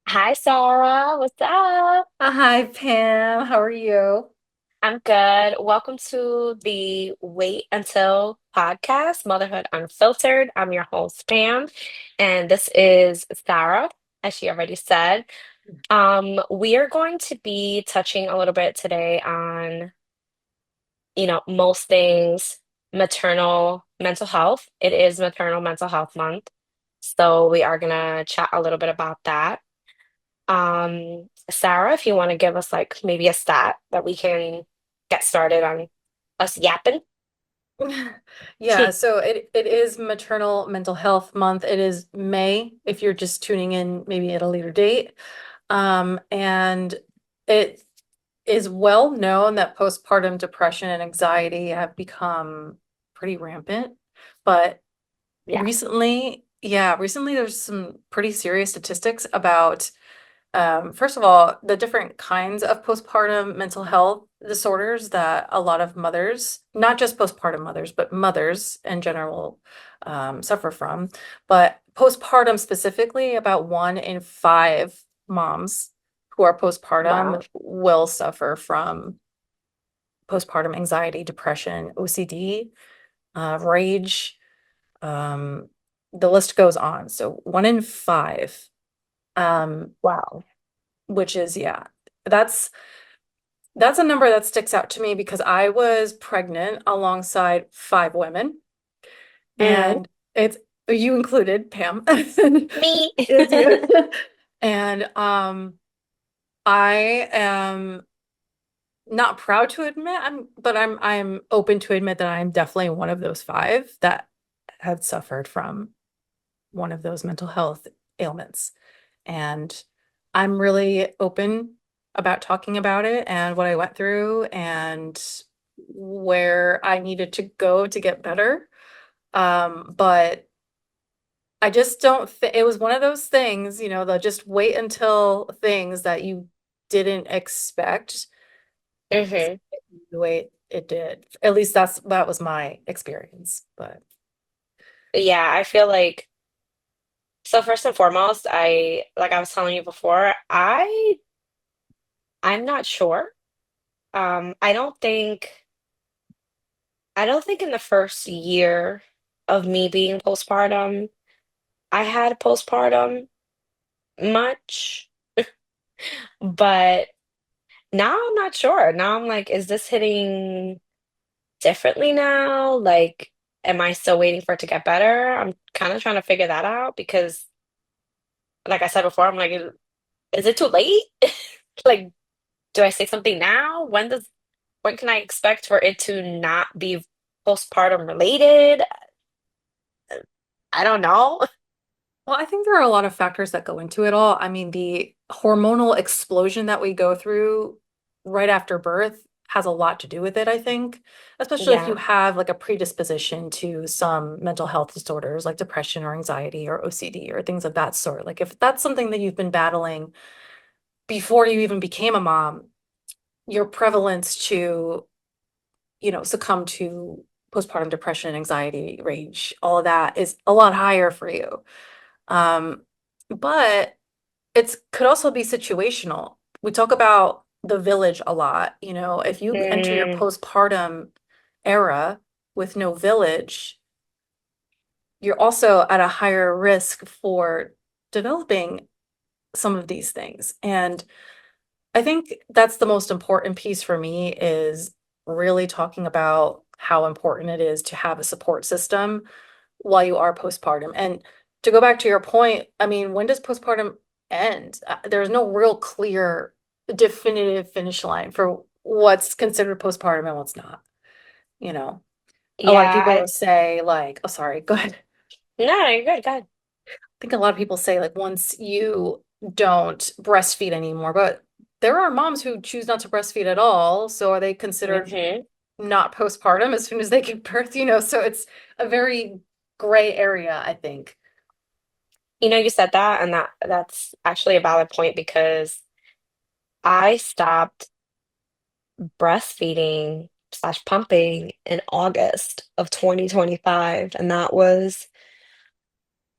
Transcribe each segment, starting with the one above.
Hi, Sarah. What's up? Hi, Pam. How are you? I'm good. Welcome to the Wait Until podcast, Motherhood Unfiltered. I'm your host, Pam, and this is Sarah, as she already said. We are going to be touching a little bit today on, most things maternal mental health. It is Maternal Mental Health Month, so we are gonna chat a little bit about that. Sarah, if you want to give us like maybe a stat that we can get started on us yapping. Yeah, so it is Maternal Mental Health Month. It is May, if you're just tuning in maybe at a later date. And it is well known that postpartum depression and anxiety have become pretty rampant. But Yeah. recently there's some pretty serious statistics about first of all, the different kinds of postpartum mental health disorders that a lot of mothers, not just postpartum mothers, but mothers in general, suffer from. But postpartum specifically, about 1 in 5 moms who are postpartum Wow. will suffer from postpartum anxiety, depression, OCD, rage. Um, the list goes on. So 1 in 5. Um, Wow. which is yeah, that's that's a number that sticks out to me because I was pregnant alongside 5 women, Hmm. and it's you included, Pam. Me. It's you. And I am not proud to admit, but I'm open to admit that I'm definitely one of those 5 that had suffered from one of those mental health ailments. And I'm really open about talking about it and what I went through and where I needed to go to get better. But I just don't think it was one of those things, the just wait until things that you didn't expect Hmm. the way it did. At least that was my experience. But Yeah, I feel like so first and foremost, I like I was telling you before, I'm not sure. I don't think in the first year of me being postpartum, I had postpartum much, but now I'm not sure. Now I'm like, is this hitting differently now? Like, am I still waiting for it to get better? I'm kind of trying to figure that out because, like I said before, I'm like, is it too late? Like, do I say something now? When can I expect for it to not be postpartum related? I don't know. well, I think there are a lot of factors that go into it all. I mean, the hormonal explosion that we go through right after birth has a lot to do with it, I think, especially if you Yeah. have like a predisposition to some mental health disorders like depression or anxiety or OCD or things of that sort. Like if that's something that you've been battling before you even became a mom, your prevalence to, succumb to postpartum depression, anxiety, rage, all of that is a lot higher for you. Um, but it could also be situational. We talk about the village a lot. If you enter your Mm, postpartum era with no village, you're also at a higher risk for developing some of these things. And I think that's the most important piece for me is really talking about how important it is to have a support system while you are postpartum. And to go back to your point, I mean, when does postpartum end? There's no real clear, definitive finish line for what's considered postpartum and what's not. You know, a lot of yeah, people say, like, oh, sorry, go ahead. no, you're good, good. I think a lot of people say, like, once you don't breastfeed anymore, but there are moms who choose not to breastfeed at all. So are they considered Hmm. not postpartum as soon as they give birth? So it's a very gray area, I think. You said that, and that's actually a valid point because I stopped breastfeeding slash pumping in August of 2025, and that was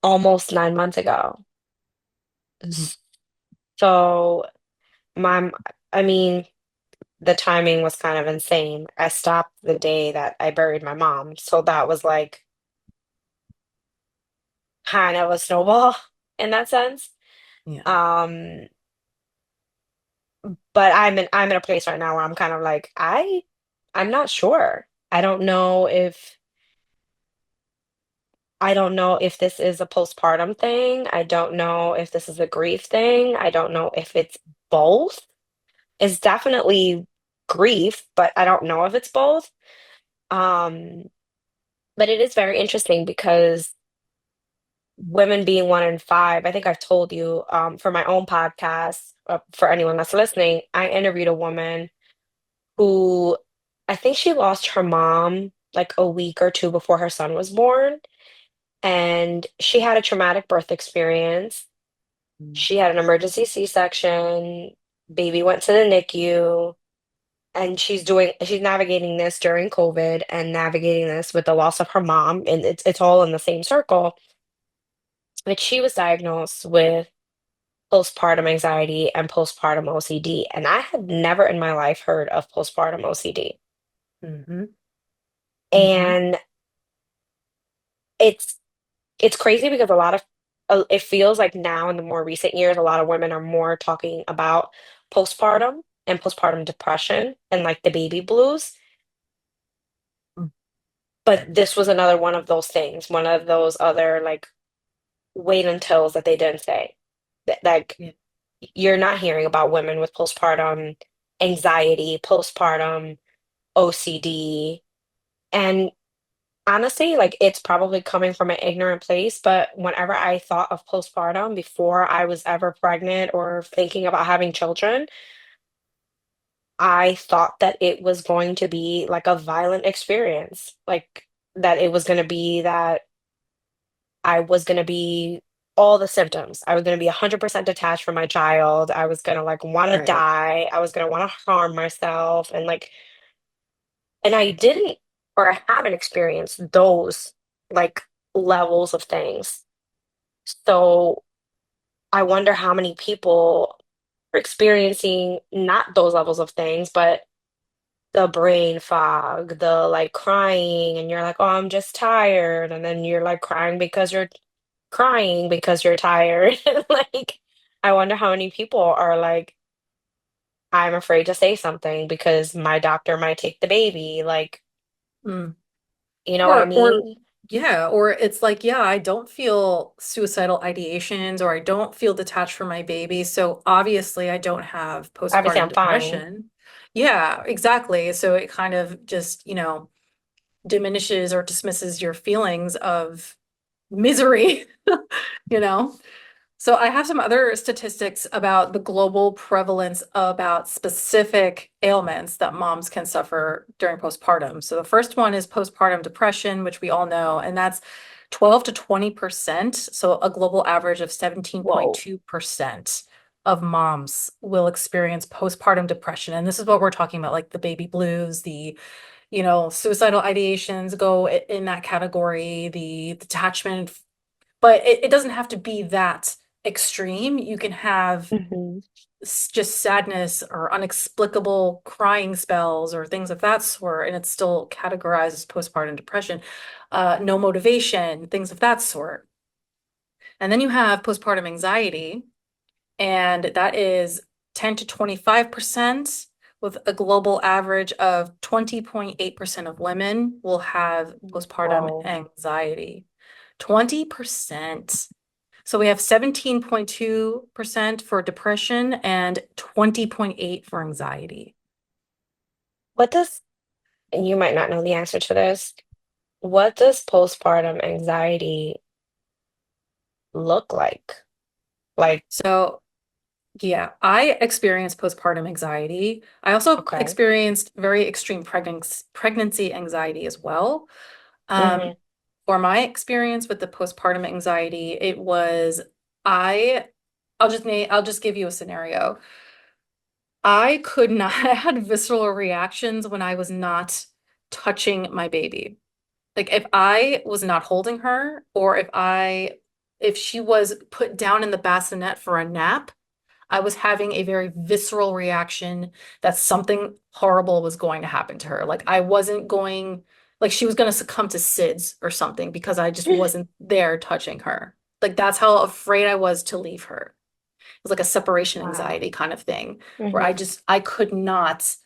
almost 9 months ago. So my, I mean, the timing was kind of insane. I stopped the day that I buried my mom. So that was like kind of a snowball in that sense. Yeah. Um, but I'm in a place right now where I'm kind of like, I'm not sure. I don't know if this is a postpartum thing. I don't know if this is a grief thing. I don't know if it's both. It's definitely grief, but I don't know if it's both. Um, but it is very interesting because women being one in five, I think I've told you, for my own podcast, for anyone that's listening, I interviewed a woman who I think she lost her mom like a week or two before her son was born. And she had a traumatic birth experience. Mm. She had an emergency C-section. Baby went to the NICU, and she's navigating this during COVID and navigating this with the loss of her mom, and it's all in the same circle. But she was diagnosed with postpartum anxiety and postpartum OCD, and I had never in my life heard of postpartum OCD. Mm-hmm. Mm-hmm. And it's it's crazy because a lot of it feels like now in the more recent years, a lot of women are more talking about postpartum and postpartum depression and like the baby blues. But this was another one of those things, one of those other like wait untils that they didn't say. That like Yeah. you're not hearing about women with postpartum anxiety, postpartum OCD. And honestly, like it's probably coming from an ignorant place, but whenever I thought of postpartum before I was ever pregnant or thinking about having children, I thought that it was going to be like a violent experience. Like that it was going to be that I was going to be all the symptoms. I was going to be 100% detached from my child. I was going to like want to Right. die. I was going to want to harm myself and I didn't or I haven't experienced those like levels of things. So I wonder how many people are experiencing not those levels of things, but the brain fog, the like crying, and you're like, oh, I'm just tired. And then you're like crying because you're tired. Like, I wonder how many people are like, I'm afraid to say something because my doctor might take the baby. Like, Mm. you know what I Or mean? yeah, or it's like, yeah, I don't feel suicidal ideations or I don't feel detached from my baby. So obviously I don't have Obviously, postpartum I'm fine. depression. Yeah, exactly. So it kind of just, diminishes or dismisses your feelings of misery, you know? So I have some other statistics about the global prevalence about specific ailments that moms can suffer during postpartum. So the first one is postpartum depression, which we all know, and that's 12 to 20%. So a global average of Whoa. 17.2% of moms will experience postpartum depression. And this is what we're talking about, like the baby blues, suicidal ideations go in that category, the detachment, but it doesn't have to be that extreme. You can have Hmm. just sadness or unexplicable crying spells or things of that sort, and it's still categorized as postpartum depression. No motivation, things of that sort. And then you have postpartum anxiety, and that is 10 to 25%, with a global average of 20.8% of women will have postpartum Whoa. anxiety. 20%. So we have 17.2% for depression and 20.8 for anxiety. What does, and you might not know the answer to this, what does postpartum anxiety look like? Like, So yeah, I experienced postpartum anxiety. I also okay. experienced very extreme pregnancy anxiety as well. Um, Hmm. for my experience with the postpartum anxiety, it was I I'll just give you a scenario. I could not I had visceral reactions when I was not touching my baby. Like if I was not holding her or if she was put down in the bassinet for a nap, I was having a very visceral reaction that something horrible was going to happen to her. Like I wasn't going, like she was going to succumb to SIDS or something because I just wasn't there touching her. Like that's how afraid I was to leave her. It was like a separation Wow. anxiety kind of thing where Hmm. I could not,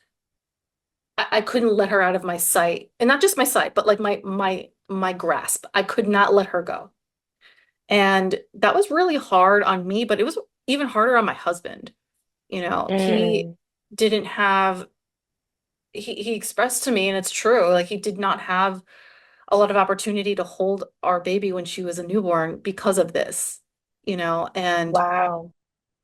I couldn't let her out of my sight. And not just my sight, but like my grasp. I could not let her go. And that was really hard on me, but it was even harder on my husband. You know, he Mm. didn't have he expressed to me, and it's true, like he did not have a lot of opportunity to hold our baby when she was a newborn because of this, you know, and Wow.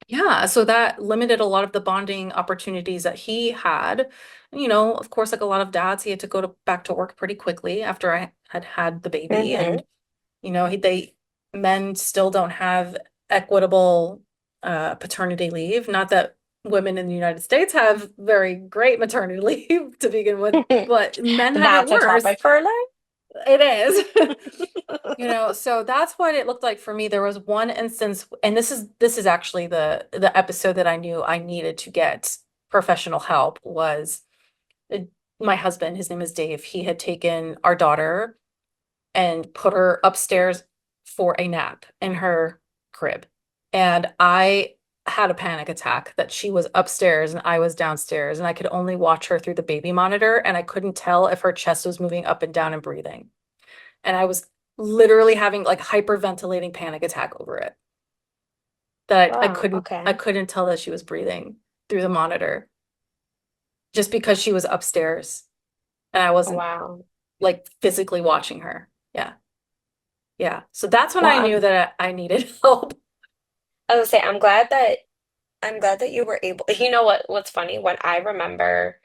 yeah, so that limited a lot of the bonding opportunities that he had. You know, of course, like a lot of dads, he had to go to back to work pretty quickly after I had had the baby, Hmm. and you know, they men still don't have equitable paternity leave. Not that women in the United States have very great maternity leave to begin with, but men have it That's a worse. topic for It is. You life. know, so that's what it looked like for me. There was one instance, and this is actually the episode that I knew I needed to get professional help was uh, my husband, his name is Dave. He had taken our daughter and put her upstairs for a nap in her crib. And I had a panic attack that she was upstairs and I was downstairs, and I could only watch her through the baby monitor, and I couldn't tell if her chest was moving up and down and breathing. And I was literally having like hyperventilating panic attack over it. That Wow. I Okay. couldn't tell that she was breathing through the monitor just because she was upstairs and I wasn't Wow. like physically watching her. Yeah. Yeah. So that's when Well, I knew that I needed help. I was gonna say, I'm glad that you were able. You know what's funny? When I remember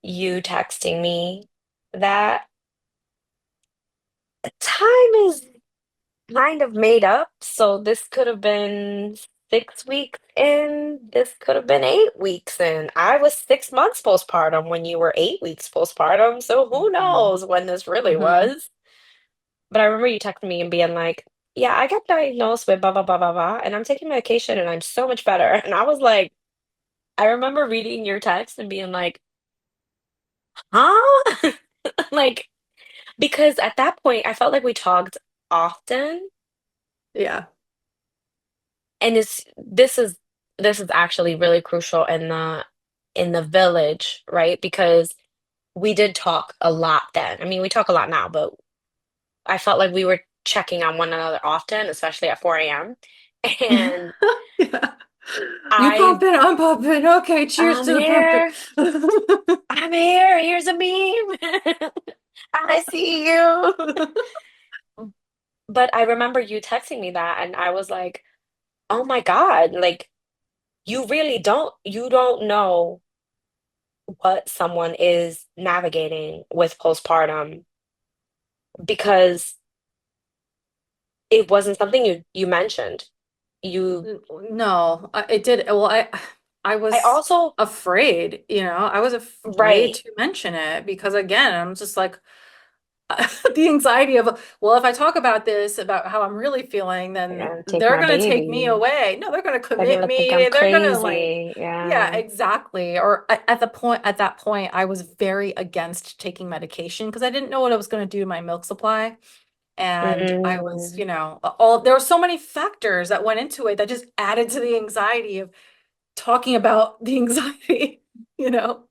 you texting me that time is kind of made up. So this could have been 6 weeks in. This could have been 8 weeks in. I was 6 months postpartum when you were 8 weeks postpartum. So who Mhm. knows when this really Mhm. was? But I remember you texting me and being like, "Yeah, I got diagnosed with blah blah blah blah blah, and I'm taking medication and I'm so much better." And I was like, I remember reading your text and being like, "Huh?" Like, because at that point I felt like we talked often, Yeah. and this is actually really crucial in the village, right? Because we did talk a lot then. I mean, we talk a lot now, but I felt like we were checking on one another often, especially at 4 a.m. And Yeah. You I pumping, I'm pumping. Okay, cheers I'm to the pumping. here. I'm here. Here's a meme. I see you. But I remember you texting me that, and I was like, "Oh my God, like you don't know what someone is navigating with postpartum because it wasn't something you mentioned. You No, it did. Well, I I was also afraid, you know, I was afraid right. to mention it because again, I'm just like the anxiety of, well, if I talk about this, about how I'm really feeling, They're then gonna take they're my going to take me baby. away. No, they're going to They're commit gonna think I'm me. They're going to like, crazy. yeah, Yeah. exactly. Or at that point, I was very against taking medication because I didn't know what it was going to do to my milk supply. And I was, Mm. you know, all there were so many factors that went into it that just added to the anxiety of talking about the anxiety, you know.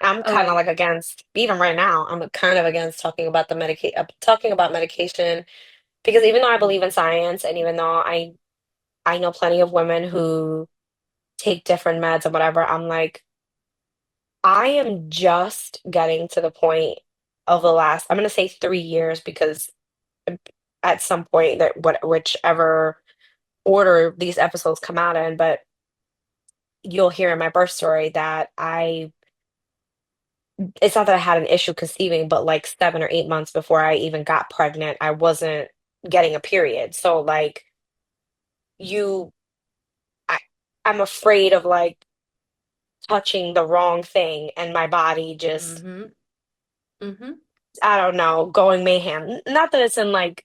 I'm kind of Um, like against, even right now, I'm kind of against talking about medication because even though I believe in science and even though I know plenty of women who take different meds and whatever, I'm like, I am just getting to the point of the last, I'm going to say 3 years because at some point that whichever order these episodes come out in, but you'll hear in my birth story that it's not that I had an issue conceiving, but like 7 or 8 months before I even got pregnant, I wasn't getting a period. So like you, I, I'm afraid of like touching the wrong thing and my body just, hmm hmm I don't know, going mayhem. Not that it's in like,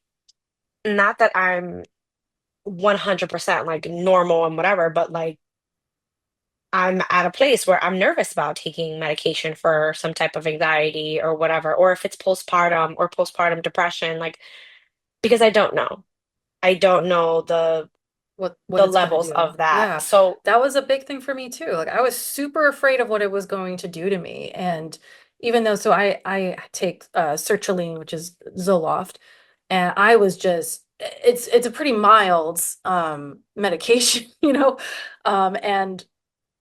not that I'm 100% like normal and whatever, but like I'm at a place where I'm nervous about taking medication for some type of anxiety or whatever, or if it's postpartum or postpartum depression, like because I don't know. I don't know What the it's gonna levels do. of that. Yeah, So that was a big thing for me too. Like I was super afraid of what it was going to do to me. And even though so I take sertraline, which is Zoloft, and I was just it's a pretty mild medication, you know. And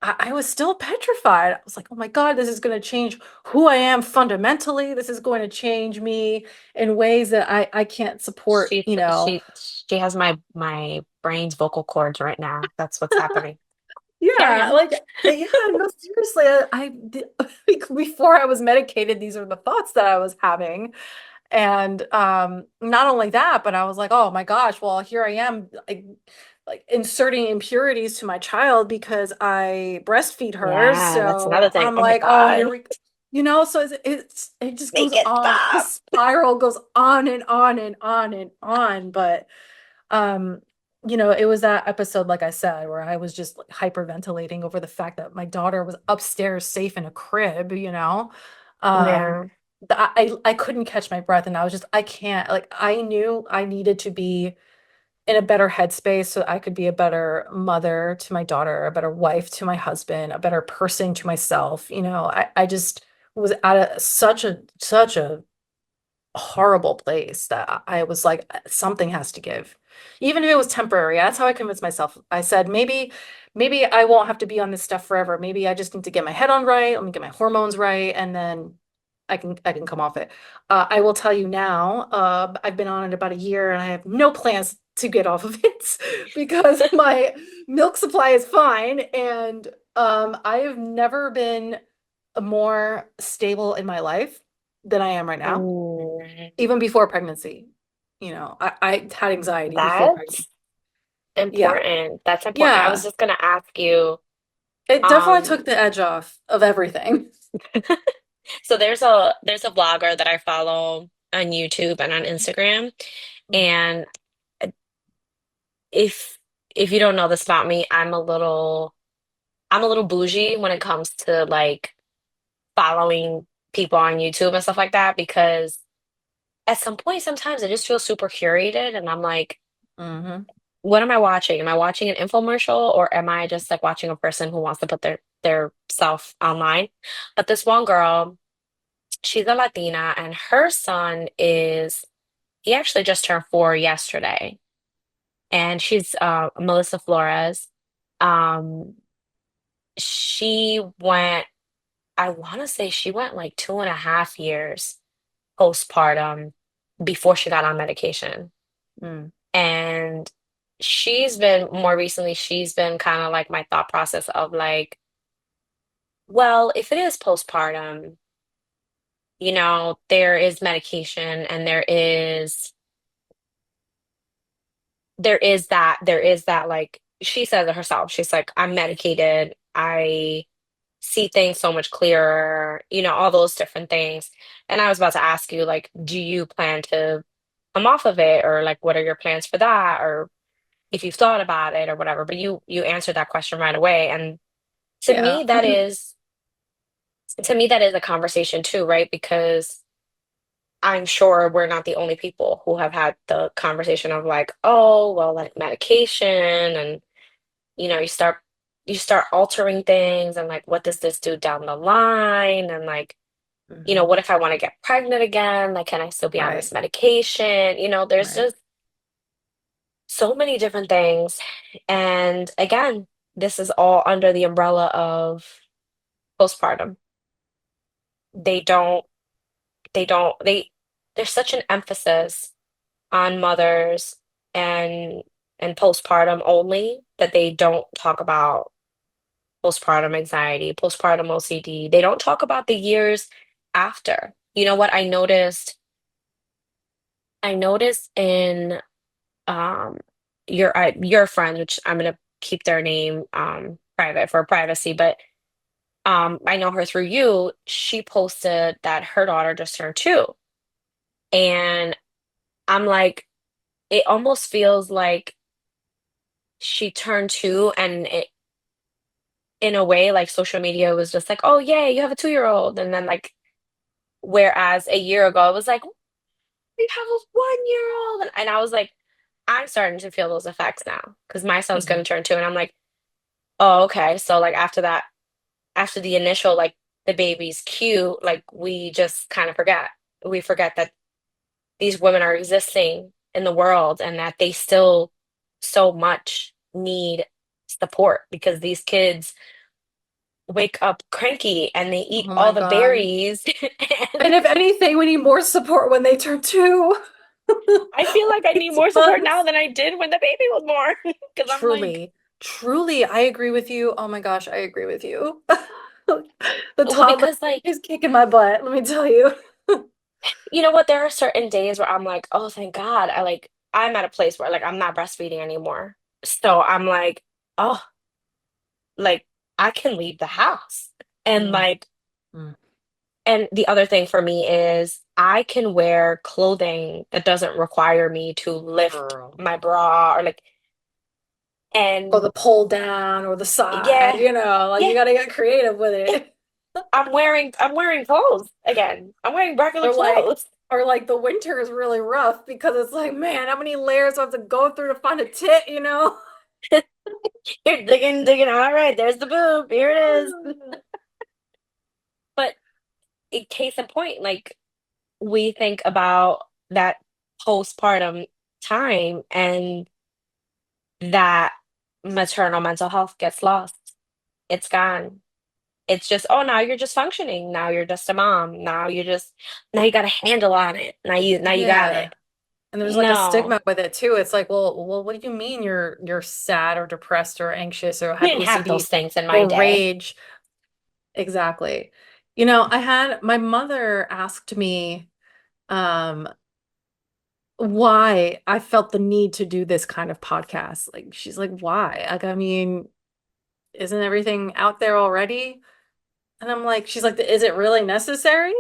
I was still petrified. I was like, oh my God, this is going to change who I am fundamentally. This is going to change me in ways that I can't support, she you know. she has my brain's vocal cords right now. That's what's happening. Carry Yeah, on. like yeah, no, seriously, like, before I was medicated, these are the thoughts that I was having. And not only that, but I was like, oh my gosh, well, here I am like inserting impurities to my child because I breastfeed her. Yeah, that's another So thing. I'm Oh my like, oh, here God. we you know, so it just goes Make it on. The stop. spiral goes on and on and on and on. But um, you know, it was that episode, like I said, where I was just like hyperventilating over the fact that my daughter was upstairs safe in a crib, you know. Um, Yeah. I couldn't catch my breath and I was just I can't like I knew I needed to be in a better headspace so I could be a better mother to my daughter, a better wife to my husband, a better person to myself. You know, I just was at such a horrible place that I was like, something has to give. Even if it was temporary. That's how I convinced myself. I said, maybe I won't have to be on this stuff forever. Maybe I just need to get my head on right. Let me get my hormones right, and then I can come off it. I will tell you now, I've been on it about a year and I have no plans to get off of it because my milk supply is fine and I have never been more stable in my life than I am right now Mm, even before pregnancy. You know, I had anxiety before pregnancy. that's Yeah. important. That's important. I was Yeah. just gonna ask you, It definitely um, took the edge off of everything. so there's a vlogger that I follow on YouTube and on Instagram, Mhm. and if if you don't know this about me, I'm a little bougie when it comes to like following people on YouTube and stuff like that because at some point sometimes I just feel super curated and I'm like, Mhm. what am I watching? Am I watching an infomercial or am I just like watching a person who wants to put their self online? But this one girl, she's a Latina and her son is he actually just turned 4 yesterday. And she's Melissa Flores. Um she went I want to say she went like 2.5 years postpartum before she got on medication. Mm. And she's been kind of like my thought process of like, well, if it is postpartum, there is medication and there is that like she says it herself. She's like, I'm medicated. I see things so much clearer, all those different things. And I was about to ask you, like, do you plan to come off of it, or like, what are your plans for that, or if you've thought about it, or whatever. But you answered that question right away, and to Yeah. me, that is to me that is a conversation too, right? Because I'm sure we're not the only people who have had the conversation of like, oh, well, like medication, and you start altering things, and like, what does this do down the line, and like, Mhm. what if I want to get pregnant again? Like, can I still be on Right. this medication? There's Right. just so many different things. And again, this is all under the umbrella of postpartum. They don't, there's such an emphasis on mothers and postpartum only that they don't talk about postpartum anxiety, postpartum OCD. They don't talk about the years after. You know what I noticed in um your friend, which I'm gonna keep their name private for privacy, but I know her through you. She posted that her daughter just turned 2. And I'm like, it almost feels like she turned 2 and in a way, like social media was just like, oh, yay, you have a 2-year-old. And then like, whereas a year ago, it was like, you have a 1-year-old. And I was like, I'm starting to feel those effects now because my son's going Mhm. to turn 2. And I'm like, oh, okay. So like after that, after the initial, like the baby's cute, like we just kind of forget. We forget that these women are existing in the world and that they still so much need support because these kids wake up cranky and they eat Oh all my the God. berries. And And if anything, we need more support when they turn 2. I feel like I need 18 more support now months. than I did when the baby was born. Because I'm like, Truly, truly, I agree with you. Oh my gosh, I agree with you. The well, toddler because like, is kicking my butt, let me tell you. you know what? There are certain days where I'm like, oh, thank God. I'm at a place where like I'm not breastfeeding anymore. So I'm like, oh, like I can leave the house. And Mm, like, mm. and the other thing for me is I can wear clothing that doesn't require me to lift Girl. my bra or like, Or and the pull down or the side, yeah, like you yeah, gotta get creative with yeah. it. I'm wearing clothes again. I'm wearing regular Or like, clothes. or like the winter is really rough because it's like, man, how many layers do I have to go through to find a tit? You're digging, digging. All right, there's the boob. Here it is. But case in point, like we think about that postpartum time and that maternal mental health gets lost. It's gone. It's just, oh, now you're just functioning. Now you're just a mom. Now you got a handle on it. Now you got Yeah. it. And there's like a No, stigma with it too. It's like, well, what do you mean you're sad or depressed or anxious or I have didn't have OCD those things in my or day. rage? Exactly. I had my mother asked me um why I felt the need to do this kind of podcast. Like she's like, why? Like, I mean, isn't everything out there already? And I'm like, she's like, is it really necessary?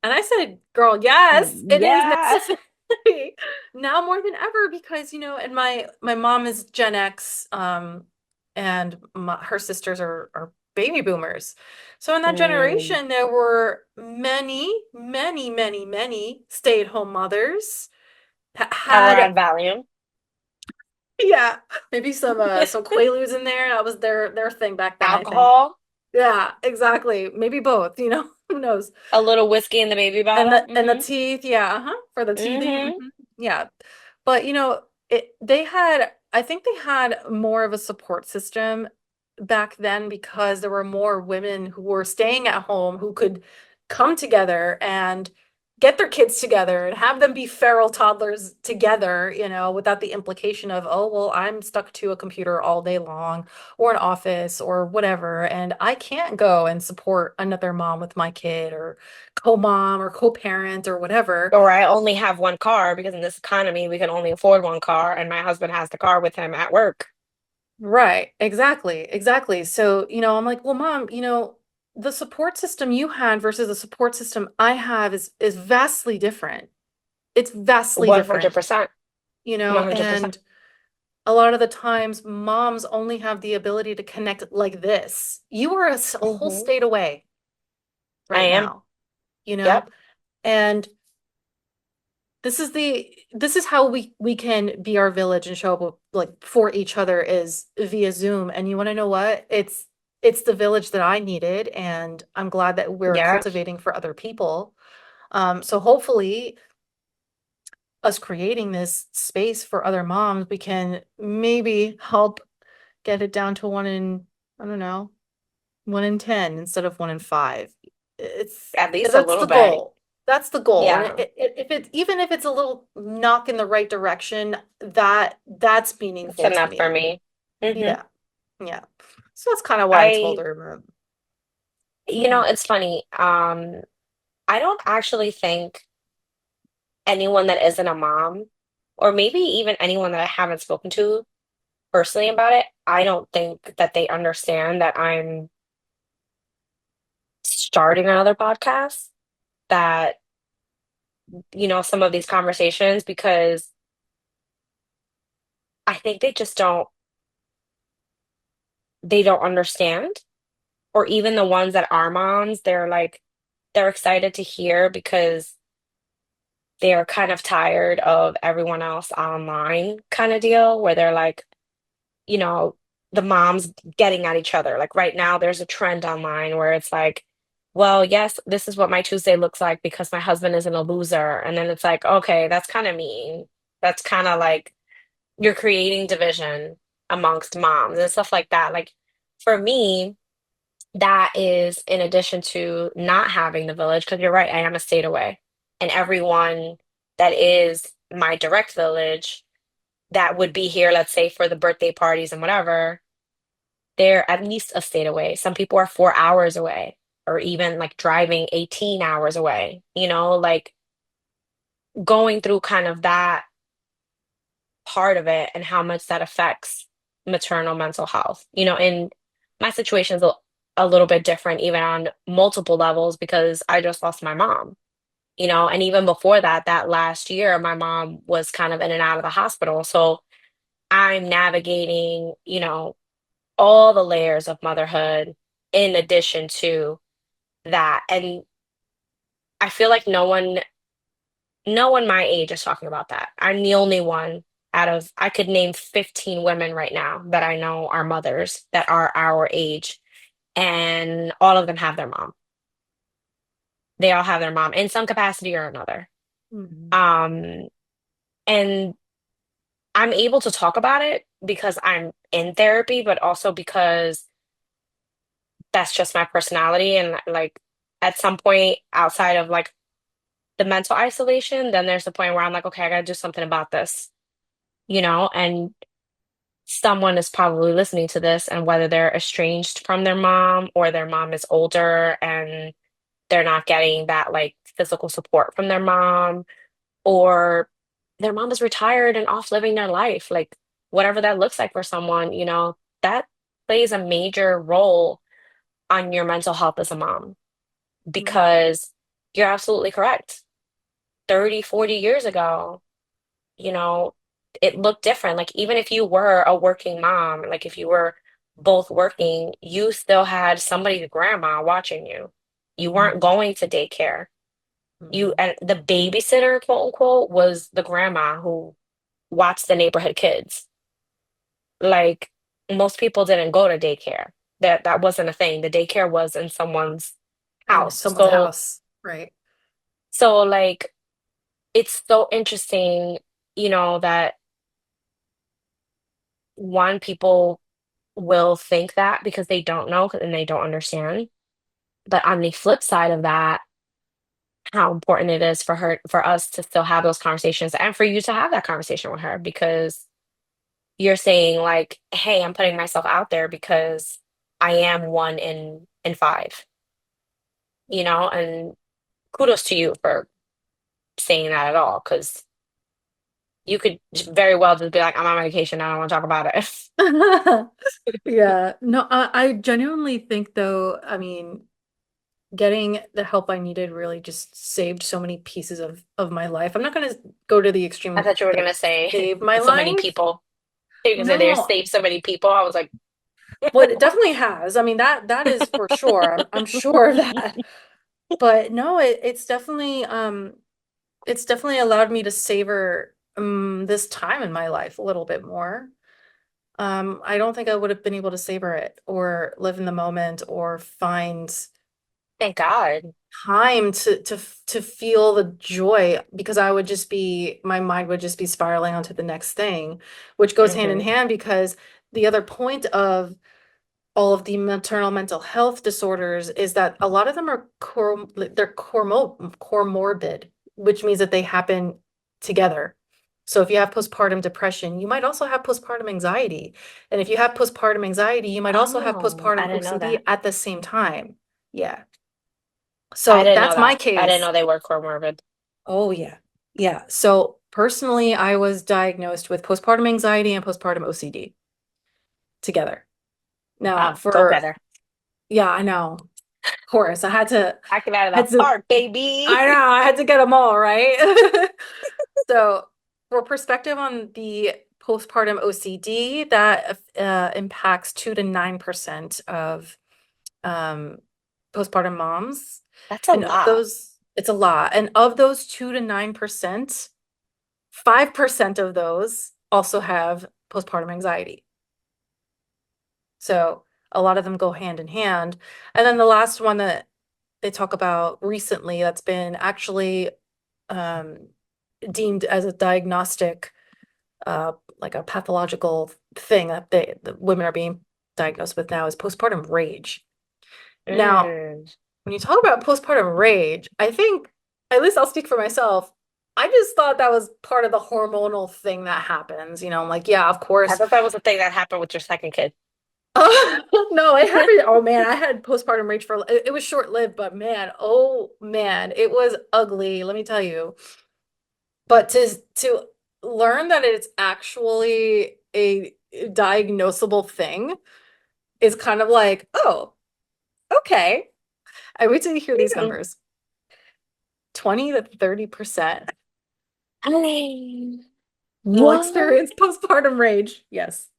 And I said, girl, yes, it is Yeah. necessary now more than ever because, and my mom is Gen X, and her sisters are baby boomers. So in that Mm. generation, there were many, many, many, many stay-at-home mothers that That were had, on Valium. yeah, maybe some Quaaludes in there. That was their thing back then, I think. Alcohol, Yeah, exactly. Maybe both, who knows? a little whiskey in the baby And bottle. the teeth, yeah, for the teething. Mm-hmm. Yeah. But I think they had more of a support system back then because there were more women who were staying at home who could come together and get their kids together and have them be feral toddlers together, without the implication of, oh, well, I'm stuck to a computer all day long or an office or whatever, and I can't go and support another mom with my kid or co-mom or co-parent or whatever. Or I only have one car because in this economy we can only afford one car, and my husband has the car with him at work. Right, exactly, exactly. So, I'm like, well, mom, the support system you had versus the support system I have is vastly different. It's vastly different, 100%. 100%. and a lot of the times moms only have the ability to connect like this. You are a whole Mm-hmm. state away I right am. now, you know, Yep. and this is how we can be our village and show up like for each other is via Zoom. And you want to know what? It's the village that I needed, and I'm glad that we're Yeah. cultivating for other people. So hopefully us creating this space for other moms, we can maybe help get it down to one in, I don't know, 1 in 10 instead of 1 in 5. It's At least a that's little the bit. goal. That's the goal. And Yeah. if it's even if it's a little knock in the right direction, that's It's meaningful to enough for me. me. Hmm. Yeah. Yeah. So that's kind of what I told I, her. you know, Yeah. it's funny. I don't actually think anyone that isn't a mom, or maybe even anyone that I haven't spoken to personally about it, I don't think that they understand that I'm starting another podcast, that, some of these conversations, because I think they don't understand. or even the ones that are moms, they're excited to hear because they're kind of tired of everyone else online kind of deal where they're like, you know, the moms getting at each other. Like right now, there's a trend online where it's like, well, yes, this is what my Tuesday looks like because my husband isn't a loser. And then it's like, okay, that's kind of mean. That's kind of like you're creating division amongst moms and stuff like that. Like for me, that is in addition to not having the village, because you're right, I am a state away. And everyone that is my direct village that would be here, let's say for the birthday parties and whatever, they're at least a state away. Some people are 4 hours away, or even like driving 18 hours away, like going through kind of that part of it and how much that affects maternal mental health. And my situation is a little bit different, even on multiple levels, because I just lost my mom, and even before that, that last year, my mom was kind of in and out of the hospital. So I'm navigating, all the layers of motherhood in addition to that. And I feel like no one my age is talking about that. I'm the only one I could name 15 women right now that I know are mothers that are our age, and all of them have their mom. They all have their mom in some capacity or another. Mhm. Um, and I'm able to talk about it because I'm in therapy, but also because that's just my personality. And like at some point outside of like the mental isolation, then there's the point where I'm like, okay, I gotta do something about this, and someone is probably listening to this, and whether they're estranged from their mom or their mom is older and they're not getting that like physical support from their mom, or their mom is retired and off living their life, like whatever that looks like for someone, that plays a major role on your mental health as a mom, Mhm. because you're absolutely correct. 30, 40 years ago, you know, it looked different. Like even if you were a working mom, like if you were both working, you still had somebody's grandma watching you. You weren't Mhm. going to daycare. You Mhm. and the babysitter, quote unquote, was the grandma who watched the neighborhood kids. Like most people didn't go to daycare. That wasn't a thing. The daycare was in someone's In house. someone's So house, right? like it's so interesting, that one, people will think that because they don't know and they don't understand. But on the flip side of that, how important it is for us to still have those conversations and for you to have that conversation with her, because you're saying like, hey, I'm putting myself out there because I am one in five, and kudos to you for saying that at all, because you could very well just be like, I'm on medication, I don't want to talk about it. Yeah. No, I genuinely think though, I mean, getting the help I needed really just saved so many pieces of my life. I'm not gonna go to the I extreme thought you were that gonna it say saved my so many life. people. You can say they No, saved so many people. I was like, well, it definitely has. I mean, that is for sure. I'm sure of that. But no, it's definitely allowed me to savor this time in my life a little bit more. I don't think I would have been able to savor it or live in the moment or find thank God. time to feel the joy because I would just be my mind would just be spiraling onto the next thing, which goes hand in Hmm. hand because the other point of all of the maternal mental health disorders is that a lot of them are they're comorbid, which means that they happen together. So if you have postpartum depression, you might also have postpartum anxiety. And if you have postpartum anxiety, you might also have Oh, I postpartum didn't know OCD that. at the same time. Yeah. I So didn't know that's my that. I didn't case. know they were comorbid. Oh yeah. Yeah. So personally, I was diagnosed with postpartum anxiety and postpartum OCD together. Now, Go for better. yeah, I know. Of course, Knock it out of the had to park, baby. I know, I had to get them all, right? So, for perspective on the postpartum OCD, that impacts 2 to 9% of um, postpartum moms. That's a And of lot. those, it's a lot. And of those 2 to 9%, 5% of those also have postpartum anxiety. So a lot of them go hand in hand. And then the last one that they talk about recently that's been actually um, deemed as a diagnostic, like a pathological thing that the women are being diagnosed with now is postpartum rage. Now, Mm. when you talk about postpartum rage, I think, at least I'll speak for myself, I just thought that was part of the hormonal thing that happens. I'm like, yeah, of I course. thought that was the thing that happened with your second kid. No, it happened. Oh man, I had postpartum rage for it was short-lived, but man, oh man, it was ugly, let me tell you. But to learn that it's actually a diagnosable thing is kind of like, oh, okay. I wait till you hear these Mm. numbers. 20 to 30% Honey, will what? experience postpartum rage. Yes.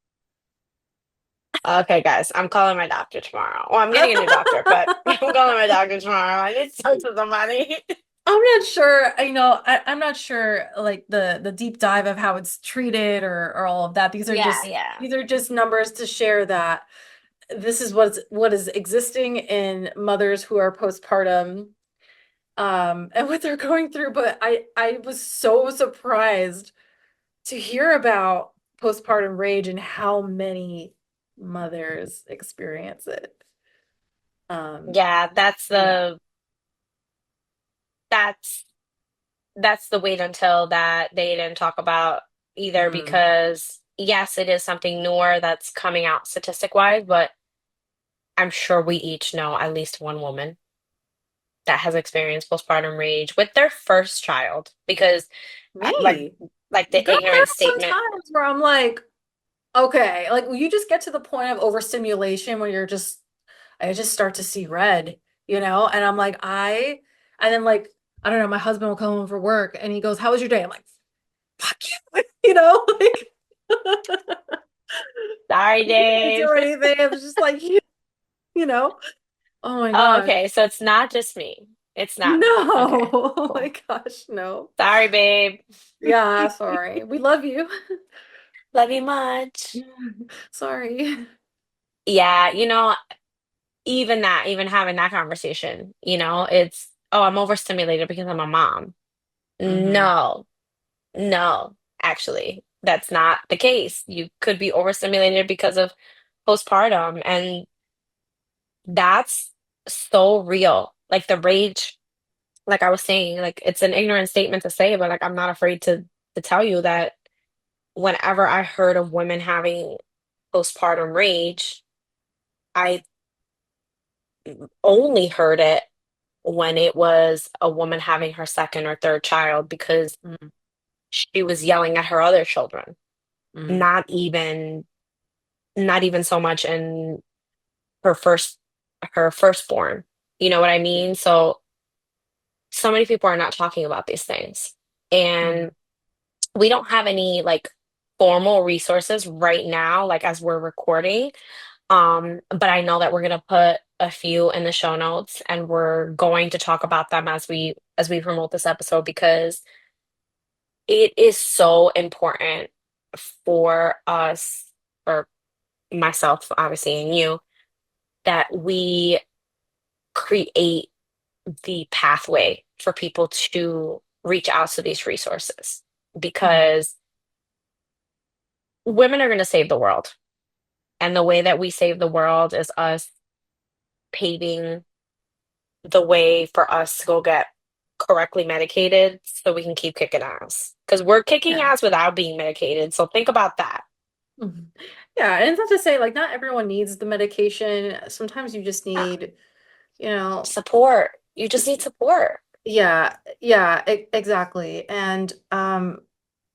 Okay, guys, I'm calling my doctor tomorrow. Well, I'm getting a new doctor, but I'm calling my doctor tomorrow. I need to talk to somebody. I'm not sure, I'm not sure like the deep dive of how it's treated or all of that. Yeah, yeah. These are just numbers to share that this is what is existing in mothers who are postpartum, and what they're going through. But I was so surprised to hear about postpartum rage and how many mothers experience it. Um, Yeah, yeah. that's that's the wait until that they didn't talk about either Mm. because yes, it is something newer that's coming out statistic wise, but I'm sure we each know at least one woman that has experienced postpartum rage with their first child because uh, like Me. like the Girl, there ignorant are some statement. times where I'm like, okay, like you just get to the point of overstimulation where I just start to see red, and I'm like, and then like, I don't know, my husband will come home from work and he goes, "How was your day?" I'm like, "Fuck you," like, Sorry, I can't Dave. do anything. I was just like, you know, oh my Oh, gosh. okay, so it's not just me. It's not me. No, Okay, oh my cool. gosh, no. Sorry, babe. Yeah, sorry. We love you. Love you much. Sorry. Yeah, even having that conversation, it's, oh, I'm overstimulated because I'm a mom. Hmm. No, no, actually, that's not the case. You could be overstimulated because of postpartum, and that's so real. Like the rage, like I was saying, like it's an ignorant statement to say, but like I'm not afraid to tell you that whenever I heard of women having postpartum rage, I only heard it when it was a woman having her second or third child because Mm, she was yelling at her other children, mm, not even not even so much in her firstborn. You know what I mean? So many people are not talking about these things. And mm, we don't have any like formal resources right now, like as we're recording. But I know that we're gonna put a few in the show notes and we're going to talk about them as we promote this episode because it is so important for us, or myself, obviously, and you, that we create the pathway for people to reach out to these resources mm. because women are going to save the world. And the way that we save the world is us paving the way for us to go get correctly medicated so we can keep kicking ass. Because we're kicking Yeah. ass without being medicated. So think about that. Mhm. Yeah, and it's not to say like not everyone needs the medication. Sometimes you just Yeah. need, you know, Support. You just just need support. yeah, yeah, exactly. And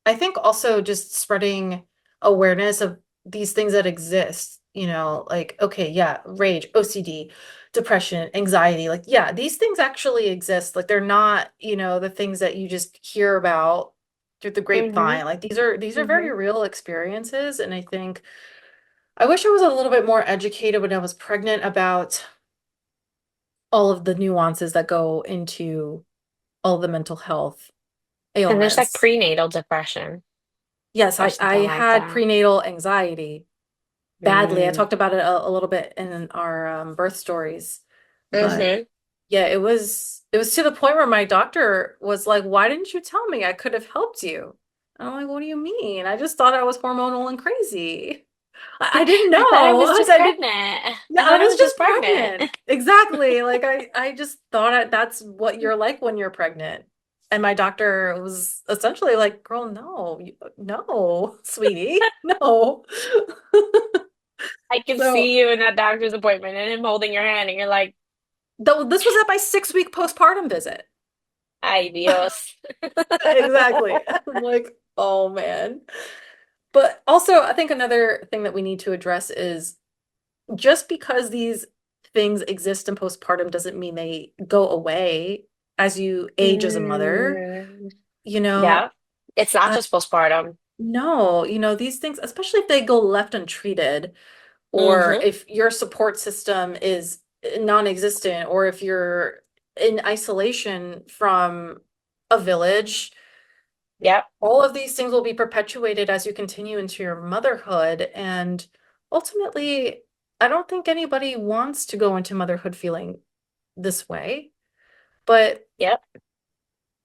I think also just spreading awareness of these things that exist, like, okay, yeah, rage, OCD, depression, anxiety, like, yeah, these things actually exist. Like, they're not, the things that you just hear about through the Mm-hmm. grapevine. Like, these are very Mm-hmm. real experiences. And I think I wish I was a little bit more educated when I was pregnant about all of the nuances that go into all the mental health And there's like ailments. prenatal depression Yes, or I something like had that. prenatal anxiety badly. I Mm. talked about it a little bit in our birth stories, but Mm-hmm. yeah, it was to the point where my doctor was like, "Why didn't you tell me? I could have helped you." And I'm like, "What do you mean? I just thought I was hormonal and crazy. I didn't I thought I know. was just I didn't. pregnant. Yeah, I I thought I was was just just pregnant. pregnant. Exactly. Like I just thought that's what you're like when you're pregnant." And my doctor was essentially like, "Girl, no, no, sweetie, no." I can So, see you in that doctor's appointment and him holding your hand, and you're like, though this was at my 6 week postpartum visit. ay, Dios. Exactly. I'm like, oh man. But also, I think another thing that we need to address is just because these things exist in postpartum doesn't mean they go away as you age as a mother. Mm, You know, yeah. It's not uh, just postpartum. no, these things, especially if they go left untreated, or Mm-hmm. if your support system is non-existent, or if you're in isolation from a village, Yep. all of these things will be perpetuated as you continue into your motherhood. And ultimately, I don't think anybody wants to go into motherhood feeling this way. But, Yep.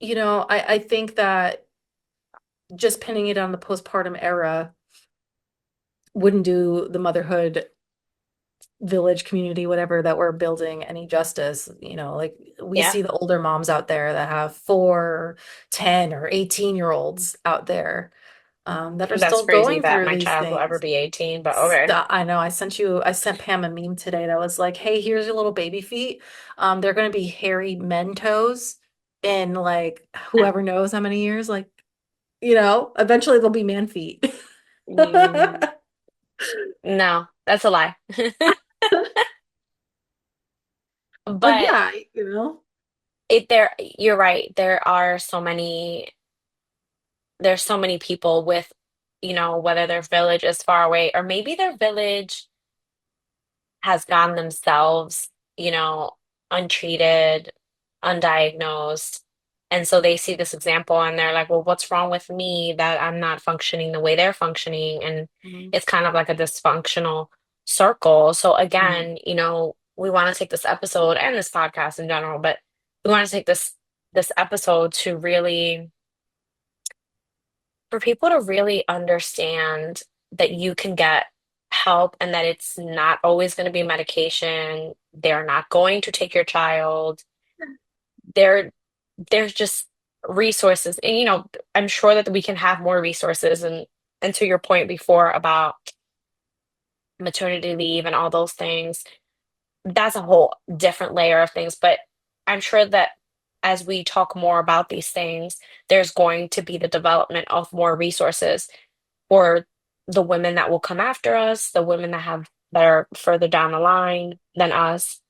I think that just pinning it on the postpartum era wouldn't do the motherhood village community, whatever that we're building, any justice. Like we Yeah. see the older moms out there that have 4, 10, or 18-year-olds out there that are That's still crazy going that through my these child will ever things. be 18, but okay. I know I sent Pam a meme today that was like, hey, here's your little baby feet. They're gonna be hairy men toes in like whoever knows how many years. Like, eventually they'll be man feet. Mm, no, that's a lie. But But yeah, you're right. There's so many people with, whether their village is far away or maybe their village has gone themselves, untreated, undiagnosed. And so they see this example and they're like, well, what's wrong with me that I'm not functioning the way they're functioning? And Mhm. it's kind of like a dysfunctional circle. So Mhm. again, we want to take this episode and this podcast in general, but we want to take this episode to really for people to really understand that you can get help and that it's not always going to be medication. They're not going to take your child. There, there's just resources. And I'm sure that we can have more resources and to your point before about maternity leave and all those things, that's a whole different layer of things. But I'm sure that as we talk more about these things, there's going to be the development of more resources for the women that will come after us, the women that are further down the line than us,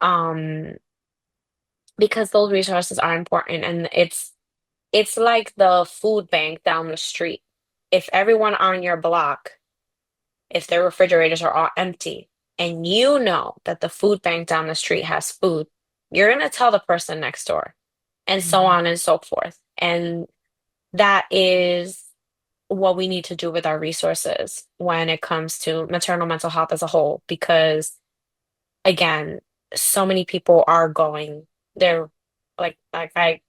um, because those resources are important, and it's like the food bank down the street. If everyone on your block, if their refrigerators are all empty, and you know that the food bank down the street has food, you're gonna tell the person next door, and so Mhm. on and so forth. And that is what we need to do with our resources when it comes to maternal mental health as a whole, because again, so many people are going, they're like I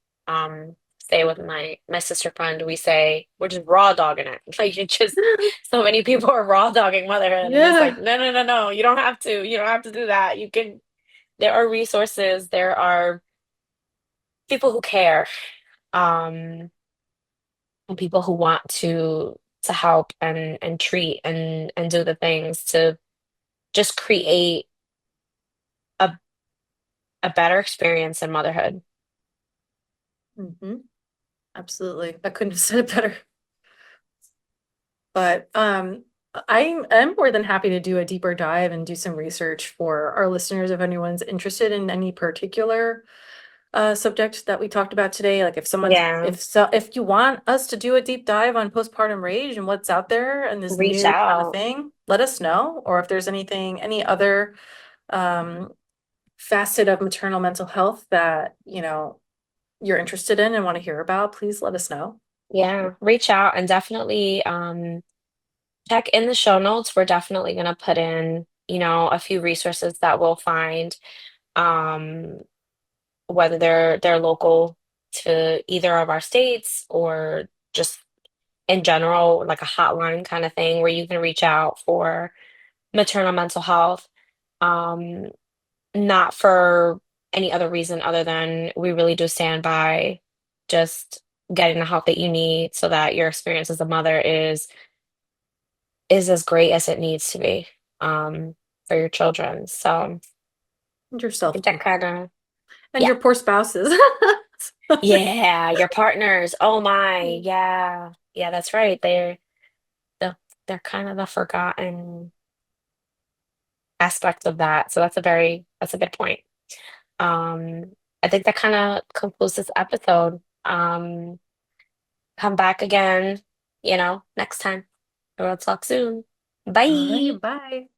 say with my sister friend, we say we're just raw dogging it. Like it just so many people are raw dogging motherhood and it's like, Yeah. no, no, no, no, you don't have to do that. You can there are resources, there are people who care. Um and people who want to help and treat and do the things to just create a a better experience in motherhood. Hmm. Absolutely. I couldn't have said it better. But I'm more than happy to do a deeper dive and do some research for our listeners if anyone's interested in any particular subject that we talked about today. Like Yeah, if you want us to do a deep dive on postpartum rage and what's out there and this reach new kind of out. thing, let us know. Or if there's any other um facet of maternal mental health that, you're interested in and want to hear about, please let us know. Yeah, reach out and definitely check in the show notes. We're definitely going to put in, a few resources that we'll find, um, whether they're local to either of our states or just in general, like a hotline kind of thing where you can reach out for maternal mental health. Um, Not for any other reason other than we really do stand by just getting the help that you need so that your experience as a mother is as great as it needs to be, for your children. So, And I yourself think that too. kinda And yeah. your poor spouses. Yeah, your partners. Oh my, Mm. yeah. Yeah, that's right. The they're kind of the forgotten aspect of that. So that's a good point. Um, I think that kinda concludes this episode. Come back again, next time. We'll talk soon. All right, Bye. bye.